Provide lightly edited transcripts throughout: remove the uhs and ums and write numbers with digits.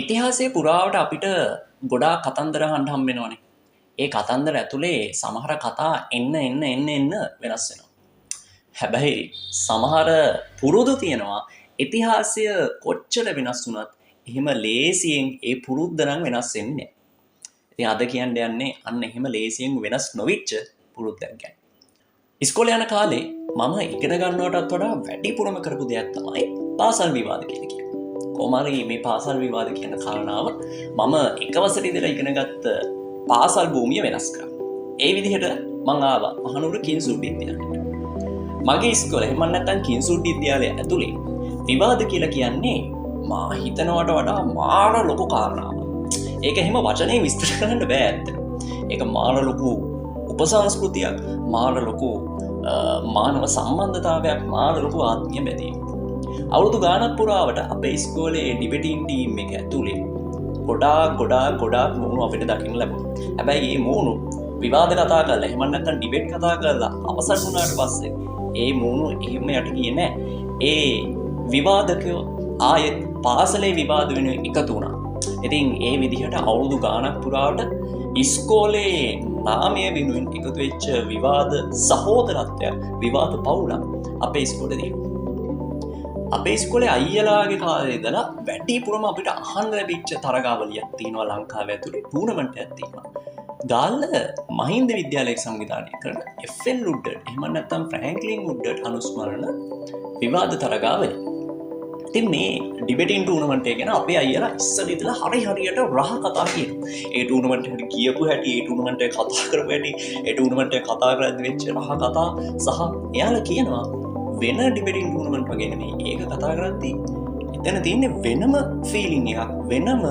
ඉතිහාසයේ පුරාවට අපිට ගොඩාක් කතන්දර අහන්න හම්බ වෙනවනේ. ඒ කතන්දර ඇතුලේ සමහර කතා එන්න වෙනස් වෙනවා. හැබැයි සමහර පුරුදු තියෙනවා ඉතිහාසය කොච්චර වෙනස් වුණත් එහෙම ලේසියෙන් ඒ පුරුද්ද නම් වෙනස් වෙන්නේ නැහැ. ඉතින් අද කියන්න යන්නේ අන්න එහෙම ලේසියෙන් වෙනස් නොවිච්ච පුරුද්දක් ගැන. ඉස්කෝලේ යන කාලේ මම ඉගෙන ගන්නවටත් වඩා වැඩිපුරම කරපු දෙයක් තමයි පාසල් විවාද කියලා කියන්නේ. කොමාරි මේ පාසල් විවාද කියන කාරණාව මම එක වසරේ ඉඳලා ඉගෙනගත්ත පාසල් භූමිය වෙනස් කරා. ඒ විදිහට මං ආවා මහනුවර කිංසුඩ් විද්‍යාලයට. මගේ ඉස්කෝලේ එහෙම නැත්නම් කිංසුඩ් විද්‍යාලය ඇතුලේ විවාද කියලා කියන්නේ මා හිතනවට වඩා මාර ලොකු කාරණාවක්. ඒක එහෙම වචනේ විස්තර කරන්න බෑ ඇත්තට. ඒක මාර ලොකු උපසංස්කෘතියක්, මාර ලොකු මානව සම්බන්ධතාවයක්, මාර ලොකු ආත්මීය බැඳීමක්. අවුරුදු ගානක් පුරාවට අපේ ඉස්කෝලේ ඩිබේටින් ටීම් එක ඇතුලේ ගොඩාක් මුණු අපිට දකින්න ලැබුණා. හැබැයි මේ මුණු විවාද කතා කරලා එහෙම නැත්නම් ඩිබේට් කතා කරලා අවසන් වුණාට පස්සේ ඒ මුණු එහෙම යට ගියේ නැහැ. ඒ විවාදකයෝ ආයෙත් පාසලේ විවාද වෙනුවෙන් එකතු වුණා. ඉතින් ඒ විදිහට අවුරුදු ගානක් පුරාවට ඉස්කෝලේ නාමය වෙනුවෙන් එකතු වෙච්ච විවාද සහෝදරත්වය, විවාද පවුලක් අපේ ඉස්කෝලේ තියෙනවා. අපේ ඉස්කෝලේ අයියලාගේ කාලේ ඉඳලා වැඩිපුරම අපිට අහන්න ලැබිච්ච තරගාවලියක් තියෙනවා ලංකාවේ ඇතුලේ ටූර්නමන්ට් එකක් තියෙනවා. ගාල්ල මහින්ද විද්‍යාලය සංවිධානය කරන FL උඩ්ඩට් එහෙම නැත්නම් ෆ්‍රැන්ක්ලින් උඩ්ඩට් අනුස්මරණ විවාද තරගාවලිය. ඉතින් මේ ඩිබේටින් ටූර්නමන්ට් එක ගැන අපේ අයියලා ඉස්සර ඉඳලා හරියට රහ කතා කියනවා. ඒ ටූර්නමන්ට් එකට ගියපු හැටි, ඒ ටූර්නමන්ට් එක කතා කරපු හැටි, ඒ ටූර්නමන්ට් එක කතා කරද්දී වෙච්ච රහ කතා සහ එයාලා කියනවා වෙන ඩිබේටින් ටූර්නමන්ට් වගේ නෙමෙයි. ඒක කතා කරද්දී එතන තියෙන්නේ වෙනම ෆීලිං එකක්, වෙනම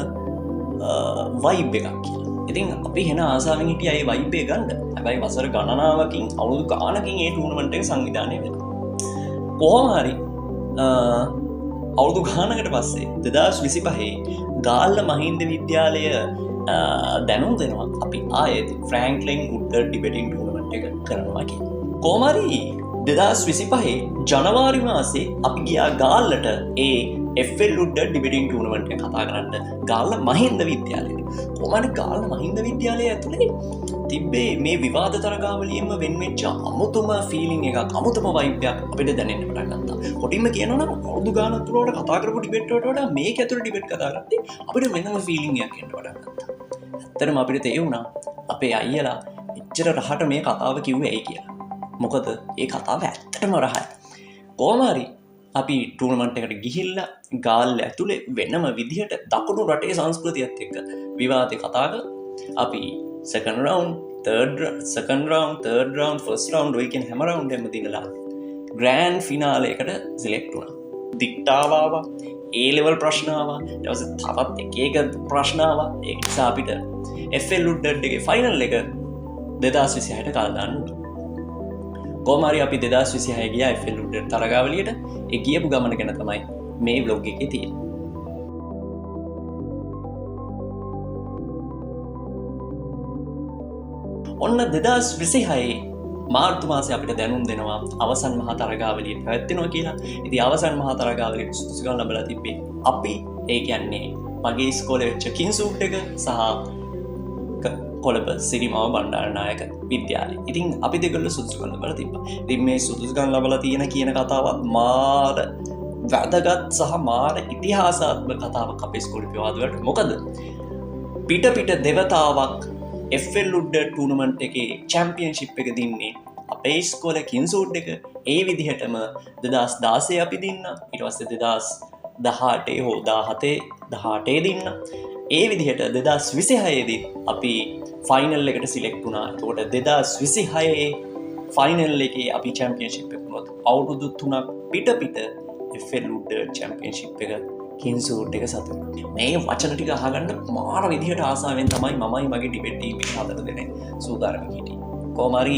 වයිබ් එකක් කියලා. ඉතින් අපි වෙන ආසාවෙන් හිටියා ඒ වයිබ් එක ගන්න. හැබැයි වසර ගණනාවකින් අවුරුදු ගානකින් ඒ ටූර්නමන්ට් එක සංවිධානය වෙනවා. කොහොම හරි අවුරුදු ගානකට පස්සේ 2025 ගාල්ල මහින්ද විද්‍යාලය දැනුම් දෙනවා අපි ආයෙත් ෆ්‍රැන්ක්ලින් උඩ්ඩට් ඩිබේටින් ටූර්නමන්ට් එක කරනවා කියලා. කොහොම හරි 2025 ජනවාරි මාසේ අපි ගියා ගාල්ලට ඒ FL උඩ්ඩට් ඩිබේටින් ටූර්නමන්ට් එක කතා කරන්න ගාල්ල මහින්ද විද්‍යාලයට. කොහොම හරි ගාල්ල මහින්ද විද්‍යාලය ඇතුලේ තිබ්බේ මේ විවාද තරගාවලියෙම වෙන්වෙච්ච අමුතුම ෆීලිං එකක්, අමුතුම වයිබ් එකක් අපිට දැනෙන්න පටන් ගත්තා. කොටින්ම කියනවා නම් අවුරුදු ගානක් පුරාවට කතා කරපු ඩිබේට් වලට වඩා මේක ඇතුලේ ඩිබේට් කතා කරද්දී අපිට වෙනම ෆීලිං එකක් එන්න පටන් ගත්තා. ඇත්තටම අපිට තේරුණා අපේ අයියලා එච්චර රහට මේ කතාව කිව්වේ ඇයි කියලා. මොකද ඒ කතාව ඇත්තටම රහයි. කොහොම හරි අපි ටූර්නමන්ට් එකට ගිහිල්ලා ගාල්ල ඇතුලේ වෙනම විදිහට දකුණු රටේ සංස්කෘතියත් එක්ක විවාදේ කතා කරලා අපි second round, third round, first round ඔය කියන හැම රවුන්ඩ් එකම දිනලා ග්‍රෑන්ඩ් ෆිනාලේ එකට සිලෙක්ට් වුණා. දික්ටාව ආවා, A level ප්‍රශ්න ආවා, ඊට පස්සේ තවත් එක ප්‍රශ්න ආවා. ඒ නිසා අපිට FL උඩ්ඩට් එකේ ෆයිනල් එක 2026ට කාල දාන්න උනා. කොහොම හරි අපි 2026 ගියා FL උඩ්ඩට් තරගාවලියට. ඒ ගියපු ගමන ගැන තමයි මේ vlog එකේ තියෙන්නේ. ඔන්න 2026 මාර්තු මාසේ අපිට දැනුම් දෙනවා අවසන් මහා තරගාවලිය පැවැත්වෙනවා කියලා. ඉතින් අවසන් මහා තරගාවලියට සුදුසුකම් ලැබලා තිබ්බේ අපි, ඒ කියන්නේ මගේ ඉස්කෝලේ වෙච්ච කිංසුඩ් එක සහ කොළඹ සිරිමව බණ්ඩාරනායක විද්‍යාලය. ඉතින් අපි දෙකල්ල සුදුසුකම් ලැබලා තිබ්බා. ඉතින් මේ සුදුසුකම් ලැබලා තියෙන කියන කතාවත් මාර වැදගත් සහ මාර ඉතිහාසාත්මක කතාවක් අපේ ඉස්කෝලේ විවාද වලට. මොකද පිට දෙවතාවක් FL උඩ්ඩට් ටූර්නමන්ට් එකේ චැම්පියන්ෂිප් එක දින්නේ අපේ ඉස්කෝලේ කිංසුඩ් එක. ඒ විදිහටම 2016 අපි දින්නා. ඊට පස්සේ 2018 හෝ 17 දින්න. ඒ විදිහට 2026 දී අපි ෆයිනල් එකට සිලෙක්ට් වුණා. එතකොට 2026 ෆයිනල් එකේ අපි චැම්පියන්ෂිප් එක වුණා. අවුරුදු 3ක් පිට FL උඩ්ඩට් චැම්පියන්ෂිප් එක කිංසුඩ් එක සතු. මේ වචන ටික අහගන්න මාර විදිහට ආසාවෙන් තමයි මමයි මගේ ඩිබේට් ටීම් එක හදලා දෙන්නේ සූදානම් හිටියේ. කොහොම හරි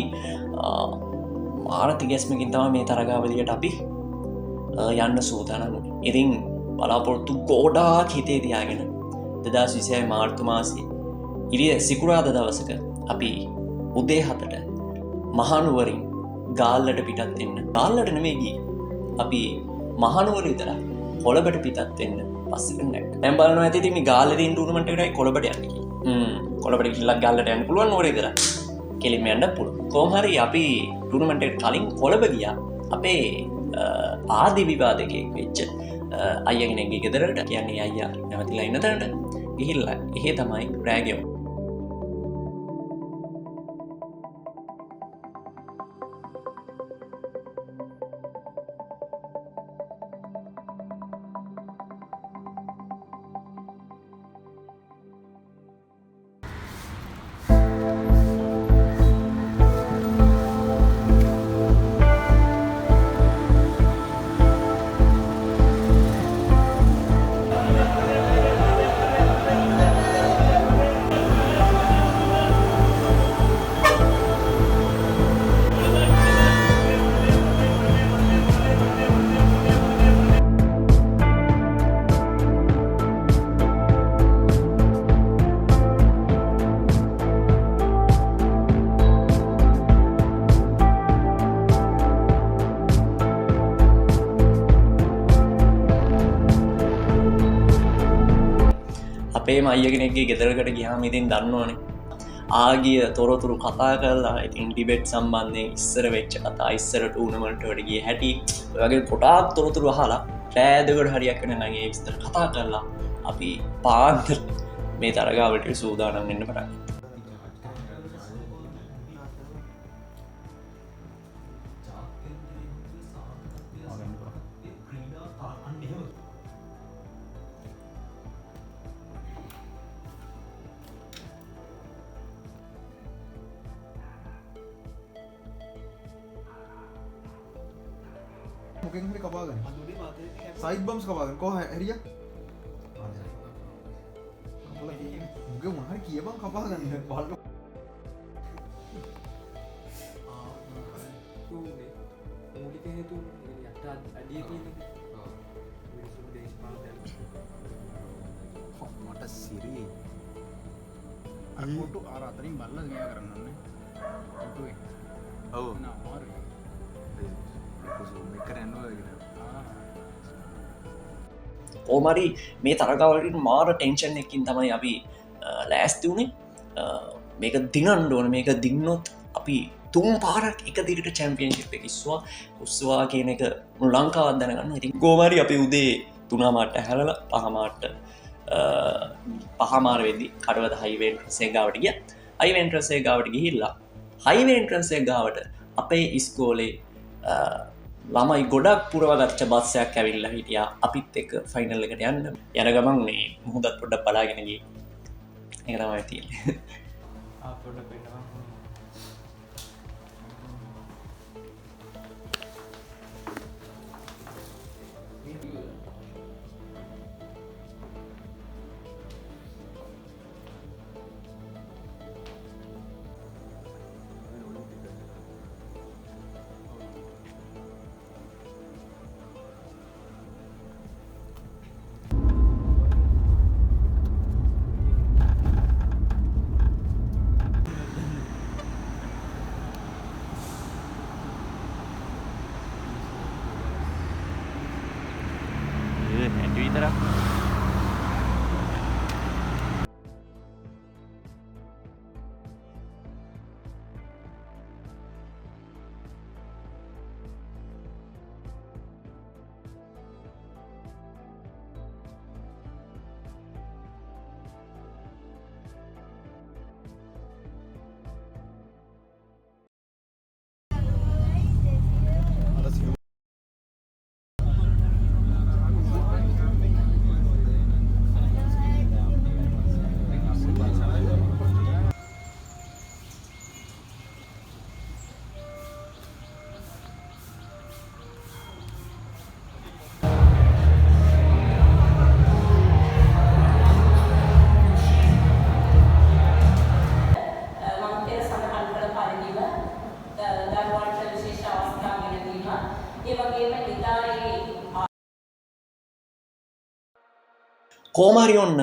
මාර තිගැස්මකින් තමයි මේ තරගාවලියට අපි යන්න සූදානම් වුණේ. ඉතින් බලාපොරොත්තු ගොඩාක් හිතේ තියාගෙන 2026 මාර්තු මාසේ ඉරිය සිකුරාදා දවසක අපි උදේ 7ට මහනුවරින් ගාල්ලට පිටත් වෙන්න. ගාල්ලට නෙමෙයි ගියේ. අපි මහනුවර ඉඳලා කොළඹට පිටත් වෙන්න පස්සේ නෑ. දැන් බලනවා ඇති ඉතින් මේ ගාල්ලේ තියෙන ටූර්නමන්ට් එකටයි කොළඹට යන්නේ කියලා. කොළඹට ගිහිල්ලා ගාල්ලට යන්න පුළුවන් ඕනේ ඉතලා. කෙලින්ම යන්න පුළුවන්. කොහොම හරි අපි ටූර්නමන්ට් එකට කලින් කොළඹ ගියා. අපේ ආදි විවාදකයෙක් වෙච්ච අයියා කෙනෙක්ගේ ගෙදරට කියන්නේ අයියා නැවතිලා ඉන්න තැනට ගිහිල්ලා එහෙ තමයි රෑගෙව. අපේ අයිය කෙනෙක්ගේ ගෙදරකට ගියාම ඉතින් දන්නවනේ ආගිය තොරතුරු කතා කරලා ඉතින් ඩිබෙට් සම්බන්ධයෙන් ඉස්සර වෙච්ච කතා ඉස්සර ටූර්නමන්ට් වලට ගිය හැටි වගේ ගොඩාක් තොරතුරු අහලා රෑදකට හරියක් වෙනකන් ඒ විස්තර කතා කරලා අපි පාන්දර මේ තරගාවට සූදානම් වෙන්න පටන් ගත්තා. Mungkin hari kabagan. Side bumps kabagan. Kau hari ya? Apa lagi? Mungkin hari kia bang kabagan. Bal. Tu ni, mungkin itu yang ada di ni. Sudah sepanjang. Mata siri. Aku tu arah tadi balas gaya kerana ni. Itu. Oh. Nah, और ඕමරි මේ තරගවලින් මාර tension එකින් තමයි අපි ලෑස්ති වුණේ මේක දිනන්න ඕන මේක දින්නොත් අපි තුන් පාරක් එක දිගට චැම්පියන්ෂිප් එක ඉස්සුවා උස්සවා කියන එක මුළු ලංකාවත් දැනගන්න. ඉතින් කොහොමරි අපි උදේ 3 මාට හැරලා 5 මාට 5 මාර වෙද්දි කඩවත හයිවේ එන්ට්‍රන්ස් එක ගාවට ගියා. හයිවේ එන්ට්‍රන්ස් එක ගාවට ගිහිල්ලා හයිවේ එන්ට්‍රන්ස් එක ගාවට අපේ ඉස්කෝලේ ළමයි ගොඩක් පුරවගච්ච බස්සයක් ඇවිල්ලා හිටියා අපිත් එක්ක ෆයිනල් එකට යන්න. යන ගමන් මේ මුහුදත් පොඩ්ඩක් බලාගෙන ගියේ. ඒක තමයි තියෙන්නේ. පොඩ්ඩක් වෙනවා. විතරක් කොහොමරි ඔන්න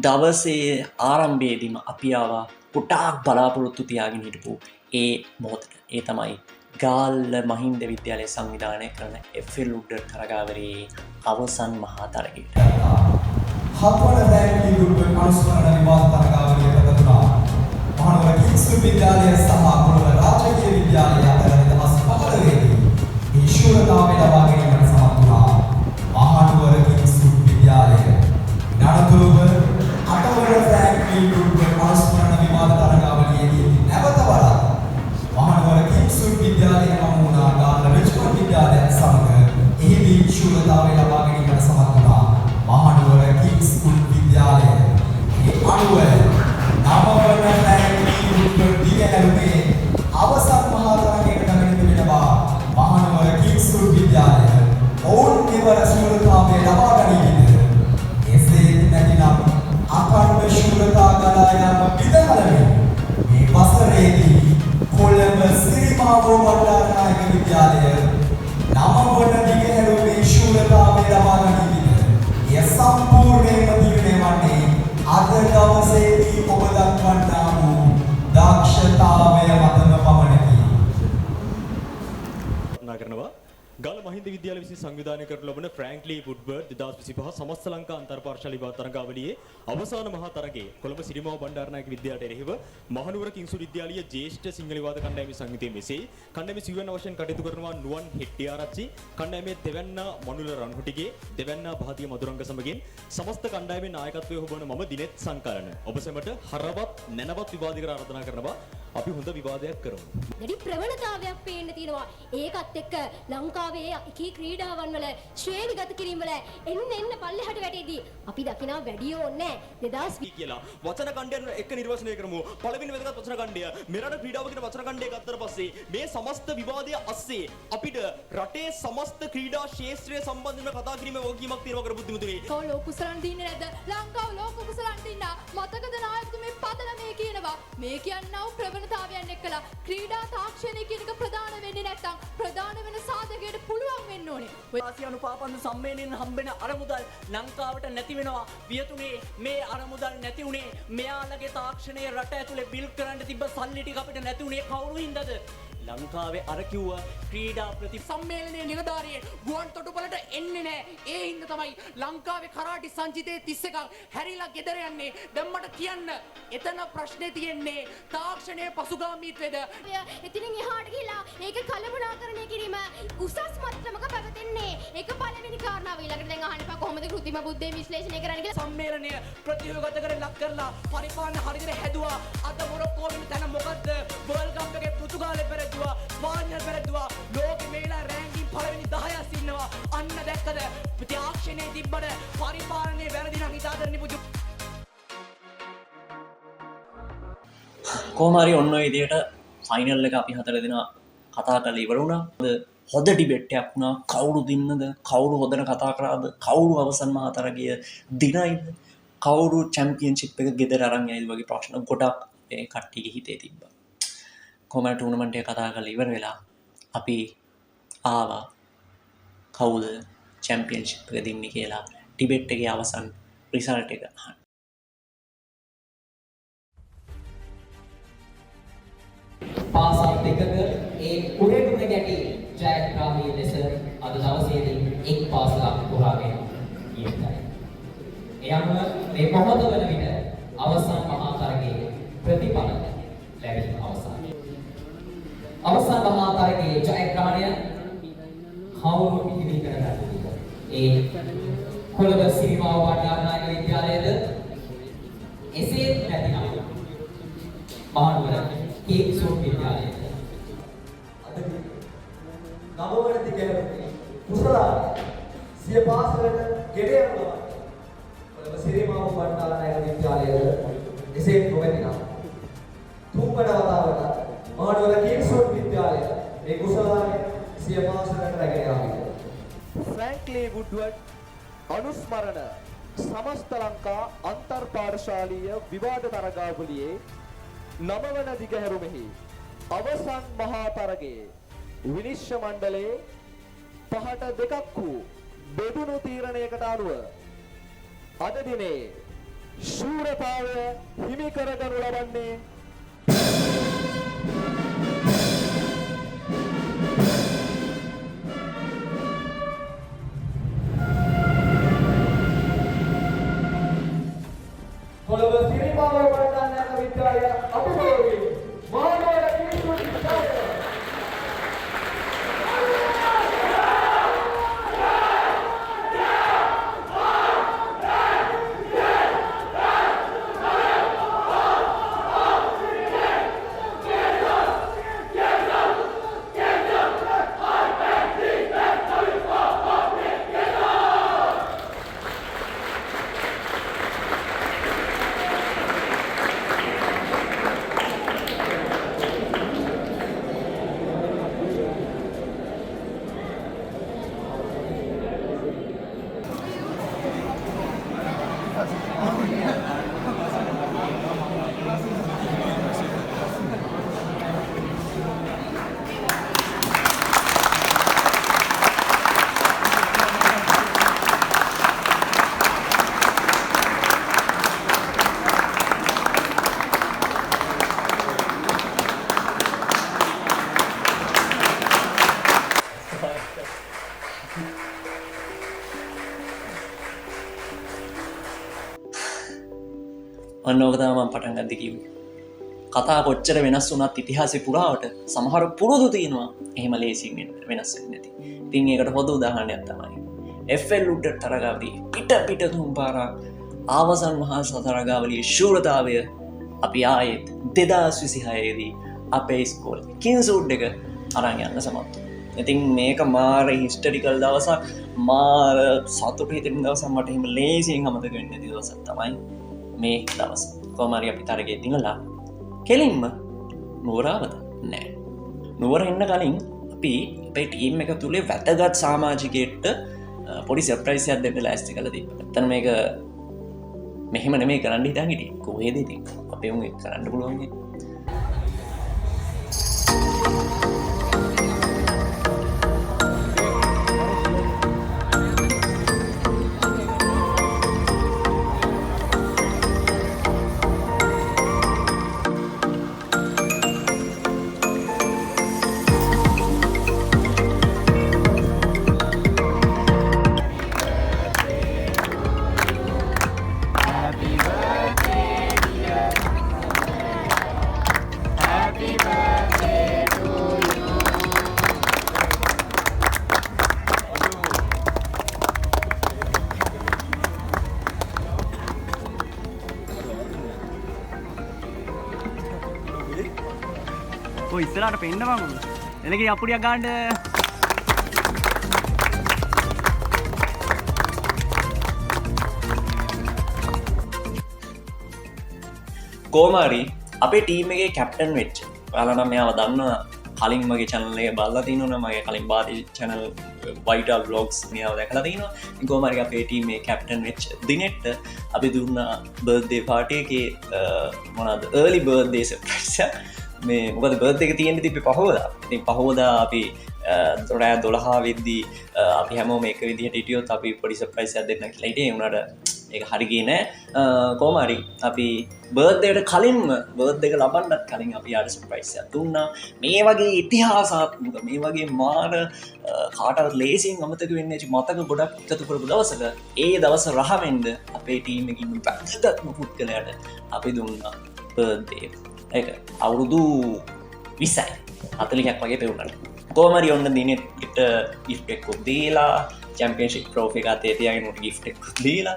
දවසේ ආරම්භයේදීම අපි ආවා පුටාක් බලාපොරොත්තු තියාගෙන හිටපු ඒ මොහොතට. ඒ තමයි ගාල්ල මහින්ද විද්‍යාලය සංවිධානය කරන FL උඩර් තරගාවරයේ අවසන් මහා තරගයට. හත්වන රැංකිලි ගුරුතුමන් අනුස්මරණ විවාද තරගාවලිය පැවතුණා. මහනුවර කිංස් විද්‍යාලය සහ කොළඹ රාජකීය විද්‍යාලය අතර 2015 දී මේ ශූරතාවය ලබා ගැනීමට සමත් වුණා. මහනුවර කිංස් විද්‍යාලය නඩතුරුව අටවන රැංකිලි ගුරුතුමන් අනුස්මරණ විවාද තරගාවලියේදී නැවත වරක් මහනුවර කිංස් විද්‍යාලයේ නමුනා ගාල්ල රිච්මන්ඩ් විද්‍යාලයත් සමග එහිදී ශූරතාවය ලබා ගැනීමට සමත් වුණා. මහනුවර කිංස් විද්‍යාලය මේ අනුව නවවන රැංකිලි දිගහැරුමේ අවසන් මහා තරගයකට මෙන්න වෙනවා. මහනුවර කිංස් විද්‍යාලය ඔවුන් මෙවර ශූරතාවය ලබා ගැනීමද එසේ නැතිනම් අඛණ්ඩ ශූරතා ගලා යාම විදහලමින් මේ වසරේදී කොළඹ සිරිමාවෝ බණ්ඩාරනායක විද්‍යාලය නවවන දිගහැරුමේ ශූරතාවය ලබා ගැනීමද එය සම්පූර්ණයෙන්ම තීරණය වන්නේ අද දවසේදී ඔබ දක්වන්නා වූ දක්ෂතාවය මතම පමණකි. කරනවා ගාල්ල මහින්ද විද්‍යාලය විසින් සංවිධානය කරනු ලබන ෆ්‍රැන්ක්ලි වුඩ්වර්ඩ් 2025 සමස්ත ලංකා අන්තර්පාර්ශව විවාද තරගාවලියේ අවසාන මහා තරගයේ කොළඹ සිරිමාව බණ්ඩාරනායක විද්‍යාලයට එරෙහිව මහනුවර කිංසු විද්‍යාලීය ජ්‍යෙෂ්ඨ සිංහල විවාද කණ්ඩායමේ සංගීතයේ මෙසේ කණ්ඩායමේ සිව්වැන්න වශයෙන් කටයුතු කරනවා නුවන් හෙට්ටිආරච්චි කණ්ඩායමේ දෙවැන්න මනුල රන්හුටිගේ දෙවැන්න භාතිය මදුරංග සමගින් සමස්ත කණ්ඩායමේ නායකත්වයේ හොබවන මම දිනෙත් සංකලන ඔබ සැමට හරවත් නැනවත් විවාදිකර ආරාධනා කරනවා අපි හොඳ විවාදයක් කරමු. වැඩි ප්‍රවණතාවයක් පේන්න තියෙනවා. ඒකත් එක්ක ලංකාවේ කී ක්‍රීඩාවන් වල ශ්‍රේණිගත කිරීම වල එන්න පල්ලෙහාට වැටෙදී අපි දකිනා වැඩි ඕනේ 2000 කියලා වචන කණ්ඩයන් එක්ක නිර්වචනය කරමු. පළවෙනි වැදගත් වචන කණ්ඩය මෙරට ක්‍රීඩාව කියන වචන කණ්ඩය ගත්තට පස්සේ මේ සමස්ත විවාදය අස්සේ අපිට රටේ සමස්ත ක්‍රීඩා ක්ෂේත්‍රය සම්බන්ධව කතා කිරීමේ වගකීමක් තියෙනවා කර බුද්ධිමතුනේ. කෝ ලෝක කුසලන් දින්නේ නැද්ද? ලංකාව ලෝක කුසලන් දින්න. මතකද නායකතුමේ පදන මේ කියනවා. මේ කියන්නව ප්‍රවණතාවයන් එක්කලා ක්‍රීඩා තාක්ෂණය කියන එක ප්‍රධාන වෙන්නේ නැත්නම් ප්‍රධාන වෙන සාධකයට පුළුවන් වෙන්න ඕනේ. ආසියානු අනුපාපන්දු සම්මේලනයෙන් හම්බෙන අරමුදල් ලංකාවට නැති වෙනවා. වියතුනේ මේ අරමුදල් නැති උනේ මෙයාලගේ තාක්ෂණයේ රට ඇතුලේ බිල් කරන්න තිබ්බ සල්ලි ටික අපිට නැති උනේ කවුරු හින්දාද? ලංකාවේ අර කිව්ව ක්‍රීඩා ප්‍රති සම්මේලනයේ නිලධාරියෙක් ගුවන් තොටුපළට එන්නේ නැහැ. ඒ හින්දා තමයි ලංකාවේ කරාටි සංචිතයේ 31ක් හැරිලා ගෙදර යන්නේ. දැන් මට කියන්න එතන ප්‍රශ්නේ තියෙන්නේ තාක්ෂණයේ පසුගාමීත්වයද? එතනින් එහාට ගිහිලා ඒක කලබලාකරණය කිරීම උසස් මට්ටමක පැවතෙන්නේ. ඒක පළවෙනි කාරණාව. ඊළඟට දැන් අහන්න එපා කොහොමද කෘත්‍රිම බුද්ධිය විශ්ලේෂණය කරන්න කියලා. සම්මේලනය ප්‍රතිවගත කර ලක් කරලා පරිපාලන හරියට හැදුවා. අද මොරොක්කෝවෙන් තැන මොකද්ද? වර්ල්ඩ් කප් එකේ පෘතුගාලේ පෙරදුවා, ස්පාඤ්ඤය පෙරදුවා. ලෝකෙ මේලා රෑන්කින් පළවෙනි 10ක් ඉන්නවා. අන්න දැක්කද? තාක්ෂණයේ තිබ්බට පරිපාලනයේ වැරදි නම් හිතාගෙන නිපුජු. කොහොම හරි ඔන්න ඔය විදියට ෆයිනල් එක අපි 4 දෙනා කතා කරලා ඉවර වුණා. හොඳ ඩිබේට් එකක් වුණා. කවුරු දින්නද? කවුරු හොදන කතා කරාද? කවුරු අවසන් මහා තරගය දිනයිද? කවුරු චැම්පියන්ෂිප් එක ගෙදර අරන් යයිද වගේ ප්‍රශ්න ගොඩක් ඒ කට්ටියගේ හිතේ තිබ්බා. කොහොම ටූර්නමන්ට් එක කතා කරලා ඉවර වෙලා අපි ආවා කවුද චැම්පියන්ෂිප් එක දින්නේ කියලා ඩිබේට් එකේ අවසන් රිසල්ට් එක අහන්න. පාසල් දෙකක ඒ උඩටුන ගැටි ජයග්‍රාහී ලෙස අද දවසේදී එක් පාසලක් පුරාගෙන ඉවරයි. ඒ අනුව මේ මොහොත වන විට අවසන් මහා තරගයේ ප්‍රතිඵල ලැබෙන අවසන්. අවසන් මහා තරගයේ ජයග්‍රහණය කවුරු පිළිවි කරගන්නද? ඒ කොළඹ සිරිමාව බණ්ඩාරනායක විද්‍යාලයද? එසේ නැතිනම් මහනුවර කිංසු විද්‍යාලයද? අද නවවන දිගහැරුමේ කුසලාන සිය පාසලට ගෙඩ යනවා. කොළඹ සිරිමාව බණ්ඩාරනායක විද්‍යාලයද? එසේ නොවැතිනම් තුන්වන වතාවට මහනුවර කිංසු විද්‍යාලය මේ කුසලාන සිය පාසලට රැගෙන යාවිද? ෆ්‍රැන්ක්ලි වුඩ්වර්ඩ් අනුස්මරණ සමස්ත ලංකා අන්තර්පාඨශාලීය විවාද තරගාවලියේ 9 වන දිගහැරුමෙහි අවසන් මහා තරගයේ විනිශ්චය මණ්ඩලයේ 5-2ක් වූ බෙදුණු තීරණයකට අනුව අද දිනේ ශූරතාවය හිමි කරගනු ලබන්නේ කොළඹ සිරිමාව බණ්ඩාරනායක විද්‍යාලය අභිභාවයේ මහනුවර කිංසුල් විද්‍යාලය ඔන්න ඕක තමයි මම පටන් ගන්න කිව්වේ. කතා කොච්චර වෙනස් වුණත් ඉතිහාසෙ පුරාවට සමහර පුරුදු තියෙනවා එහෙම ලේසියෙන් වෙනස් වෙන්නේ නැති. ඉතින් ඒකට හොඳ උදාහරණයක් තමයි FL උඩ තරගාවලියේ පිට තුන් පාරක් ආවසන් මහා තරගාවලියේ ශූරතාවය අපි ආයෙත් 2026 දී අපේ ඉස්කෝලේ කින්සුඩ් එක අරන් යන්න සමත් වුණා. ඉතින් මේක මාර හිස්ටරිකල් දවසක්, මාර සතුටු හිතෙන දවසක්. මට එහෙම ලේසියෙන් අමතක වෙන්නේ නැති දවසක් තමයි මේ දවස. කොහොමරි අපි තරගයේ දිනලා කෙලින්ම නුවරාවද නෑ. නුවර එන්න කලින් අපි අපේ ටීම් එක තුලේ වැදගත් සමාජිකයෙක්ට පොඩි සර්ප්‍රයිස් එකක් දෙන්න ලෑස්ති කරලා තිබ්බා. නැත්තම් මේක මෙහෙම නෙමෙයි කරන්න හිතන් හිටියේ. කොහෙද ඉතින් අපේ උන් ඒක කරන්න පුළුවන් නේ. ඔය ඉස්සරහට පෙන්න මම එලගේ අපුඩියක් ගන්න කොහොමරි අපේ ටීම් එකේ කැප්ටන් වෙච්ච ඔයාලා නම් මෙයාව දන්නවා. කලින් මගේ channel එක බලලා තිනවනේ. මගේ කලින් බාති channel vital vlogs මෙයාව දැකලා තිනවා. ඉතින් කොහොමරි අපේ ටීම් එකේ කැප්ටන් වෙච්ච දිනෙට අපි දුන්නා බර්ත්ඩේ පාටි එකේ මොනවාද early birthday surprise එක. මේ මොකද බර්ත්ඩේ එක තියෙන්නේ තිබ්බේ පහවදා. ඉතින් පහවදා අපි රෑ 12 වෙද්දී අපි හැමෝම එක විදිහට හිටියොත් අපි පොඩි සර්ප්‍රයිස් එකක් දෙන්න කියලා හිටියේ. උනාට ඒක හරි ගියේ නෑ. කොහොම හරි අපි බර්ත්ඩේට කලින්ම බර්ත්ඩේ එක ලබන්නත් කලින් අපි යාට සර්ප්‍රයිස් එකක් දුන්නා. මේ වගේ ඉතිහාසාත්මක මේ වගේ මාර කාටවත් ලේසියෙන් අමතක වෙන්නේ නැති මතක ගොඩක් එකතු කරපු දවසක ඒ දවස රහ වෙන්න අපේ ටීම් එකේ ඉන්න වැදගත්ම පුද්ගලයාට අපි දුන්නා බර්ත්ඩේ. ඒක අවුරුදු 20යි 40ක් වගේ පෙවුනට. කොහොමරි ඔන්න දිනෙට ගිෆ්ට් එකක් දීලා චැම්පියන්ෂිප් ට්‍රෝෆි එක අතේ තියාගෙන උට ගිෆ්ට් එකක් දීලා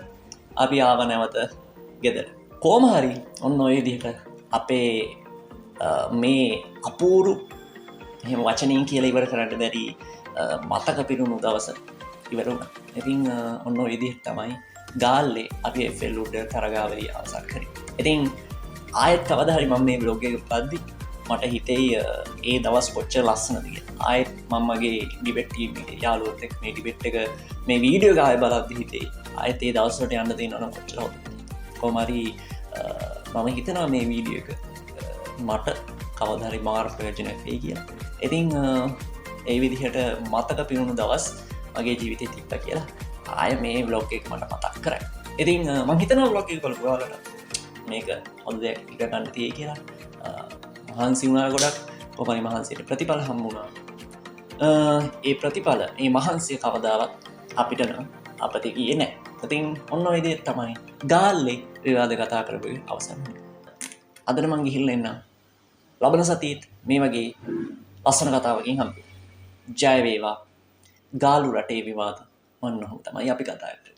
අපි ආව නැවත ගෙදර. කොහොම හරි ඔන්න ඔය විදිහට අපේ මේ අපූරු එහෙම වචනින් කියලා ඉවර කරන්න බැරි මතක පිරුණු දවස ඉවර වුණා. ඉතින් ඔන්න ඔය විදිහට තමයි ගාල්ලේ අපි FL උඩ තරගාවලිය අවසන් කරේ. ඉතින් ආයෙත් කවදා හරි මම මේ බ්ලොග් එක බලද්දි මට හිතෙයි ඒ දවස් කොච්චර ලස්සනද කියලා. ආයෙත් මම මගේ ඩිබේට් ටීම් එකේ යාළුවොත් එක්ක මේ ඩිබේට් එක මේ වීඩියෝ එක ආයෙ බලද්දි හිතෙයි ආයෙත් ඒ දවස් වලට යන්න තියෙනවා නම් කොච්චර හොඳද. කොහොම හරි මම හිතනවා මේ වීඩියෝ එක මට කවදා හරි මාර ප්‍රයෝජනයක් වෙයි කියලා. ඉතින් ඒ විදිහට මතක පිරුණු දවස් මගේ ජීවිතේ තිබ්බා කියලා ආයෙ මේ බ්ලොග් එක මට මතක් කරයි. ඉතින් මම හිතනවා බ්ලොග් එක බලපු ඔයාලට මේක හොඳ දෙයක් ඉගෙන ගන්න තියෙයි කියලා. මහන්සි වුණා ගොඩක්. කොහොමරි මහන්සියට ප්‍රතිඵල හම්බ වුණා. ඒ ප්‍රතිඵල මේ මහන්සිය කවදාවත් අපිට නම් අපතේ ගියේ නැහැ. ඉතින් ඔන්න ඔය දේ තමයි ගාල්ලේ විවාද කතා කරපු අවසන්. අදට මං ගිහිල්ලා එන්නම්. ලබන සතියේත් මේ වගේ ලස්සන කතාවකින් හම්බෙමු. ජය වේවා. ගාලු රටේ විවාද. ඔන්න ඔහොම තමයි අපි කතා කරන්නේ.